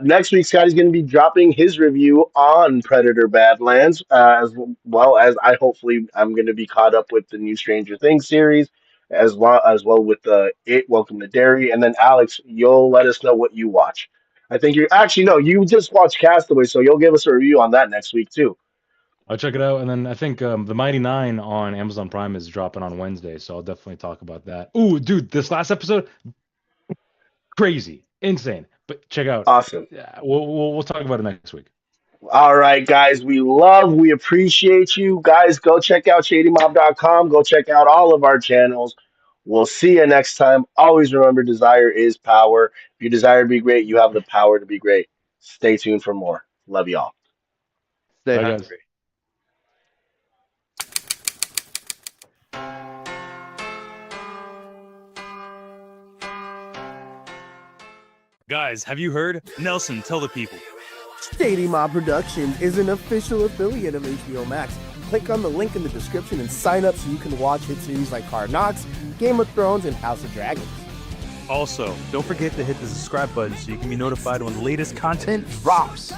Next week, Scotty's going to be dropping his review on Predator Badlands, as well as I'm going to be caught up with the new Stranger Things series, as well with the It Welcome to Derry, and then Alex, you'll let us know what you watch. I think you're actually no. You just watched Castaway, so you'll give us a review on that next week too. I'll check it out, and then I think the Mighty Nine on Amazon Prime is dropping on Wednesday, so I'll definitely talk about that. Ooh, dude, this last episode, crazy, insane. But check out. Awesome. Yeah, we'll talk about it next week. All right, guys. We appreciate you guys. Go check out shadymob.com. Go check out all of our channels. We'll see you next time. Always remember, desire is power. If you desire to be great, you have the power to be great. Stay tuned for more. Love y'all. Stay Bye, guys. hungry. Guys, have you heard? Nelson, tell the people. Shady Mob Productions is an official affiliate of HBO Max. Click on the link in the description and sign up so you can watch hit series like Hard Knocks, Game of Thrones, and House of Dragons. Also, don't forget to hit the subscribe button so you can be notified when the latest content drops.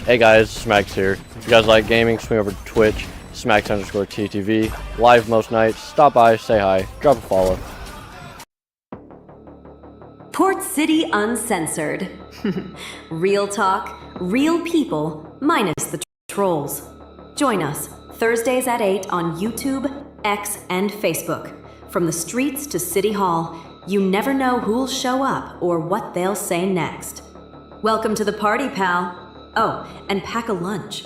Hey guys, Smacks here. If you guys like gaming, swing over to Twitch, Smacks_TTV, live most nights. Stop by, say hi, drop a follow. Port City Uncensored. Real talk, real people, minus the trolls. Join us Thursdays at 8 on YouTube, X, and Facebook. From the streets to City Hall, you never know who'll show up or what they'll say next. Welcome to the party, pal. Oh, and pack a lunch.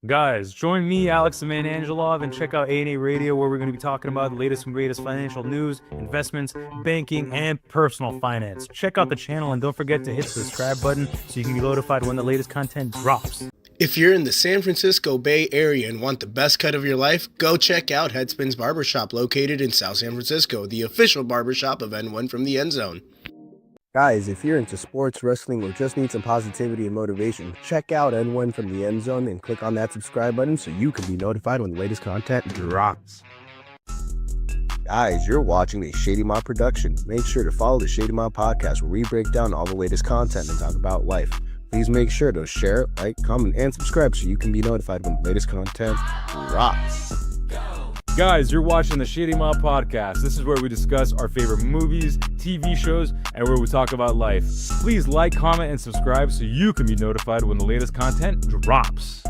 Guys, join me, Alex Zim, and Angelov, and check out A&A Radio, where we're going to be talking about the latest and greatest financial news, investments, banking, and personal finance. Check out the channel, and don't forget to hit the subscribe button so you can be notified when the latest content drops. If you're in the San Francisco Bay Area and want the best cut of your life, go check out Headspins Barbershop, located in South San Francisco, the official barbershop of N1 from the End Zone. Guys, if you're into sports, wrestling, or just need some positivity and motivation, check out N1 from the End Zone and click on that subscribe button so you can be notified when the latest content drops. Guys, you're watching a Shady Mob production. Make sure to follow the Shady Mob Podcast, where we break down all the latest content and talk about life. Please make sure to share, like, comment, and subscribe so you can be notified when the latest content drops. Guys, you're watching the Shady Mob Podcast. This is where we discuss our favorite movies, TV shows, and where we talk about life. Please like, comment, and subscribe so you can be notified when the latest content drops.